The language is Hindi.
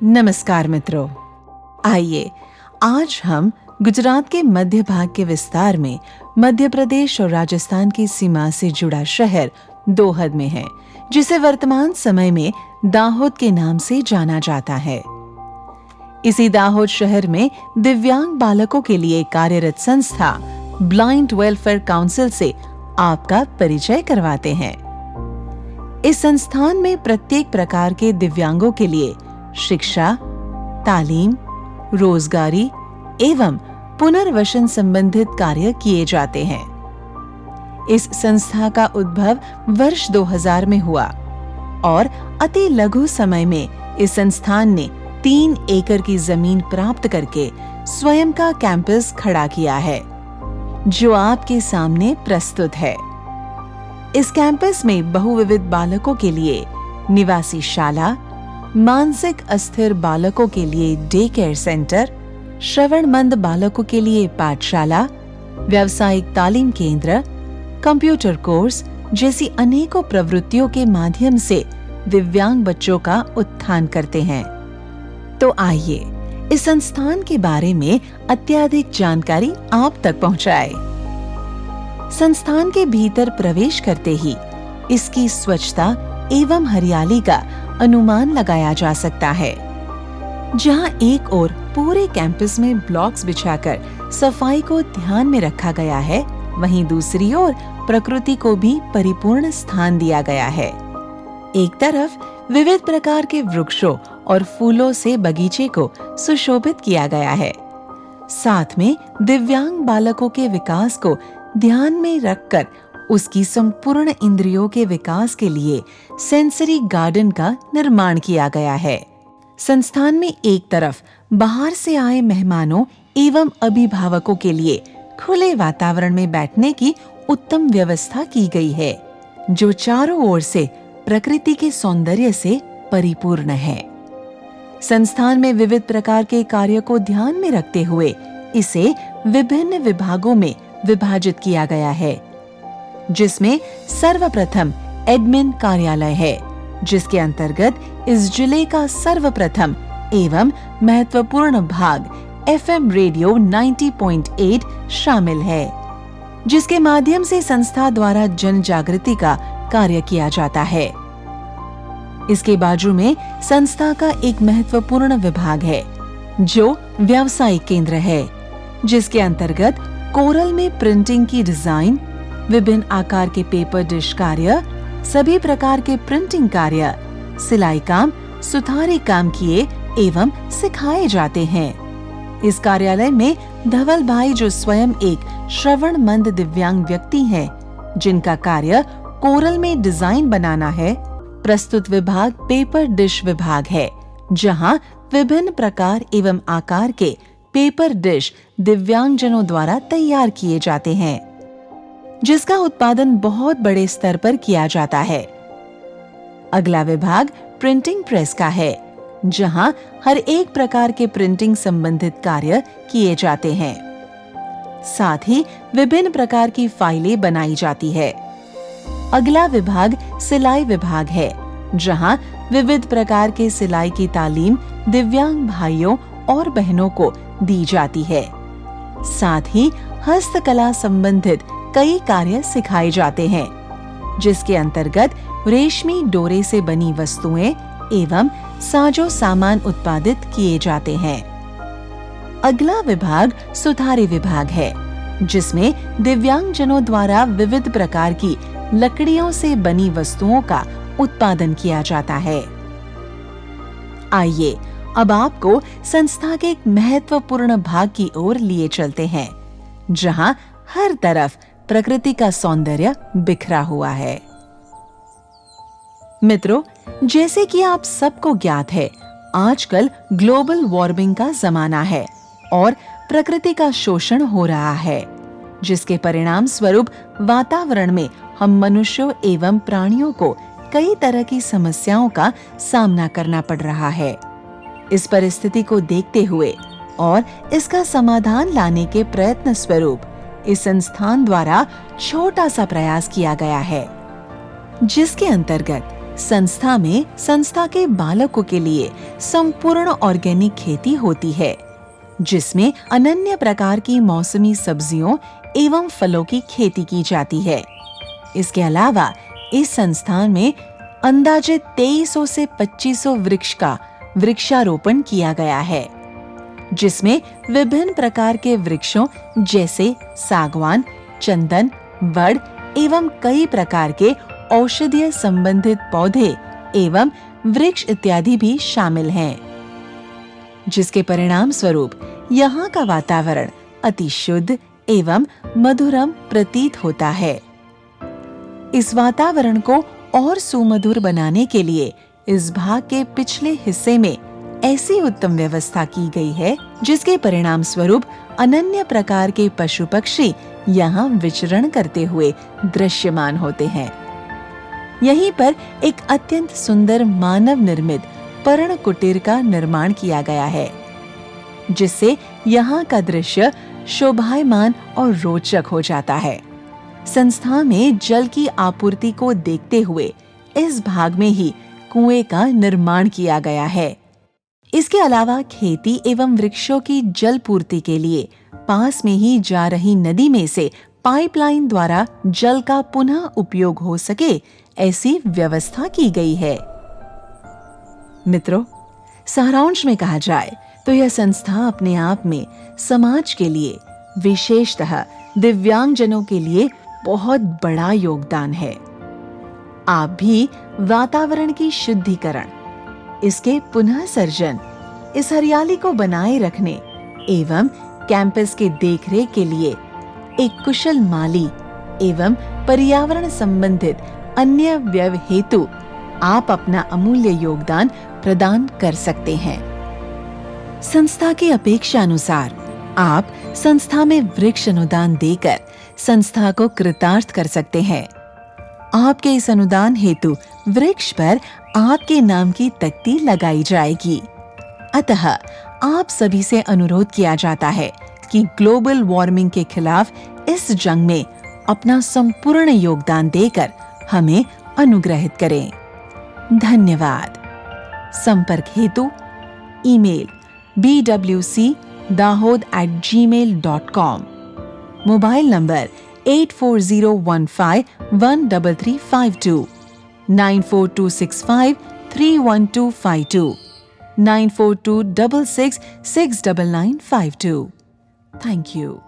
नमस्कार मित्रों, आइए आज हम गुजरात के मध्य भाग के विस्तार में मध्य प्रदेश और राजस्थान की सीमा से जुड़ा शहर दोहद में है, जिसे वर्तमान समय में दाहोद के नाम से जाना जाता है। इसी दाहोद शहर में दिव्यांग बालकों के लिए कार्यरत संस्था ब्लाइंड वेलफेयर काउंसिल से आपका परिचय करवाते हैं। इस संस्थान में प्रत्येक प्रकार के दिव्यांगों के लिए शिक्षा, तालीम, रोजगारी एवं पुनर्वसन संबंधित कार्य किए जाते हैं। इस संस्था का उद्भव वर्ष 2000 में हुआ और अति लघु समय में इस संस्थान ने 3 एकड़ की जमीन प्राप्त करके स्वयं का कैंपस खड़ा किया है, जो आपके सामने प्रस्तुत है। इस कैंपस में बहुविविध बालकों के लिए निवासी शाला, मानसिक अस्थिर बालकों के लिए डे केयर सेंटर, श्रवणमंद बालकों के लिए पाठशाला, व्यावसायिक तालीम केंद्र, कंप्यूटर कोर्स जैसी अनेकों प्रवृत्तियों के माध्यम से दिव्यांग बच्चों का उत्थान करते हैं। तो आइए इस संस्थान के बारे में अत्यधिक जानकारी आप तक पहुंचाए। संस्थान के भीतर प्रवेश करते ही इसकी स्वच्छता एवं हरियाली का अनुमान लगाया जा सकता है। जहां एक ओर पूरे कैंपस में ब्लॉक्स बिछाकर सफाई को ध्यान में रखा गया है, वहीं दूसरी ओर प्रकृति को भी परिपूर्ण स्थान दिया गया है। एक तरफ विविध प्रकार के वृक्षों और फूलों से बगीचे को सुशोभित किया गया है। साथ में दिव्यांग बालकों के विकास को ध्यान में रखकर उसकी संपूर्ण इंद्रियों के विकास के लिए सेंसरी गार्डन का निर्माण किया गया है। संस्थान में एक तरफ बाहर से आए मेहमानों एवं अभिभावकों के लिए खुले वातावरण में बैठने की उत्तम व्यवस्था की गई है, जो चारों ओर से प्रकृति के सौंदर्य से परिपूर्ण है। संस्थान में विविध प्रकार के कार्यों को ध्यान में रखते हुए इसे विभिन्न विभागों में विभाजित किया गया है, जिसमें सर्वप्रथम एडमिन कार्यालय है, जिसके अंतर्गत इस जिले का सर्वप्रथम एवं महत्वपूर्ण भाग एफएम रेडियो 90.8 शामिल है, जिसके माध्यम से संस्था द्वारा जन जागृति का कार्य किया जाता है। इसके बाजू में संस्था का एक महत्वपूर्ण विभाग है, जो व्यावसायिक केंद्र है, जिसके अंतर्गत कोरल में प्रिंटिंग की डिजाइन, विभिन्न आकार के पेपर डिश कार्य, सभी प्रकार के प्रिंटिंग कार्य, सिलाई काम, सुथारी काम किए एवं सिखाए जाते हैं। इस कार्यालय में धवल भाई, जो स्वयं एक श्रवणमंद दिव्यांग व्यक्ति हैं, जिनका कार्य कोरल में डिजाइन बनाना है। प्रस्तुत विभाग पेपर डिश विभाग है, जहां विभिन्न प्रकार एवं आकार के पेपर डिश दिव्यांगजनों द्वारा तैयार किए जाते हैं, जिसका उत्पादन बहुत बड़े स्तर पर किया जाता है। अगला विभाग प्रिंटिंग प्रेस का है, जहां हर एक प्रकार के प्रिंटिंग संबंधित कार्य किए जाते हैं। साथ ही विभिन्न प्रकार की फाइलें बनाई जाती है। अगला विभाग सिलाई विभाग है, जहां विविध प्रकार के सिलाई की तालीम दिव्यांग भाइयों और बहनों को दी जाती है। साथ ही हस्तकला संबंधित कई कार्य सिखाए जाते हैं, जिसके अंतर्गत रेशमी डोरे से बनी वस्तुएं एवं साजो सामान उत्पादित किए जाते हैं। अगला विभाग सुथारी विभाग है, जिसमें दिव्यांगजनों द्वारा विविध प्रकार की लकड़ियों से बनी वस्तुओं का उत्पादन किया जाता है। आइए अब आपको संस्था के एक महत्वपूर्ण भाग की ओर लिए चलते हैं, जहां हर तरफ प्रकृति का सौंदर्य बिखरा हुआ है। मित्रों, जैसे कि आप सबको ज्ञात है, आजकल ग्लोबल वार्मिंग का जमाना है और प्रकृति का शोषण हो रहा है, जिसके परिणाम स्वरूप वातावरण में हम मनुष्यों एवं प्राणियों को कई तरह की समस्याओं का सामना करना पड़ रहा है। इस परिस्थिति को देखते हुए और इसका समाधान लाने के प्रयत्न स्वरूप इस संस्थान द्वारा छोटा सा प्रयास किया गया है, जिसके अंतर्गत संस्था में संस्था के बालकों के लिए संपूर्ण ऑर्गेनिक खेती होती है, जिसमें अनन्य प्रकार की मौसमी सब्जियों एवं फलों की खेती की जाती है। इसके अलावा इस संस्थान में अंदाजे 2300 से 2500 वृक्ष का वृक्षारोपण किया गया है, जिसमें विभिन्न प्रकार के वृक्षों जैसे सागवान, चंदन, वड एवं कई प्रकार के औषधीय संबंधित पौधे एवं वृक्ष इत्यादि भी शामिल हैं, जिसके परिणाम स्वरूप यहाँ का वातावरण अति शुद्ध एवं मधुरम प्रतीत होता है। इस वातावरण को और सुमधुर बनाने के लिए इस भाग के पिछले हिस्से में ऐसी उत्तम व्यवस्था की गई है, जिसके परिणाम स्वरूप अनन्य प्रकार के पशु पक्षी यहाँ विचरण करते हुए दृश्यमान होते हैं। यहीं पर एक अत्यंत सुंदर मानव निर्मित पर्ण कुटीर का निर्माण किया गया है, जिससे यहाँ का दृश्य शोभायमान और रोचक हो जाता है। संस्था में जल की आपूर्ति को देखते हुए इस भाग में ही कुएं का निर्माण किया गया है। इसके अलावा खेती एवं वृक्षों की जल पूर्ति के लिए पास में ही जा रही नदी में से पाइपलाइन द्वारा जल का पुनः उपयोग हो सके, ऐसी व्यवस्था की गई है। मित्रों, सारांश में कहा जाए तो यह संस्था अपने आप में समाज के लिए, विशेषतः दिव्यांगजनों के लिए बहुत बड़ा योगदान है। आप भी वातावरण की शुद्धिकरण, इसके पुनः सर्जन, इस हरियाली को बनाए रखने एवं कैंपस के देखरेख के लिए एक कुशल माली एवं पर्यावरण संबंधित अन्य व्यय हेतु आप अपना अमूल्य योगदान प्रदान कर सकते हैं। संस्था की अपेक्षा अनुसार आप संस्था में वृक्ष अनुदान देकर संस्था को कृतार्थ कर सकते हैं। आपके इस अनुदान हेतु वृक्ष पर आपके नाम की तख्ती लगाई जाएगी। अतः आप सभी से अनुरोध किया जाता है कि ग्लोबल वार्मिंग के खिलाफ इस जंग में अपना संपूर्ण योगदान देकर हमें अनुग्रहित करें। धन्यवाद। संपर्क हेतु email bwcdahod@gmail.com, mobile number 8401513352, 9426531252, 9426669952। Thank you.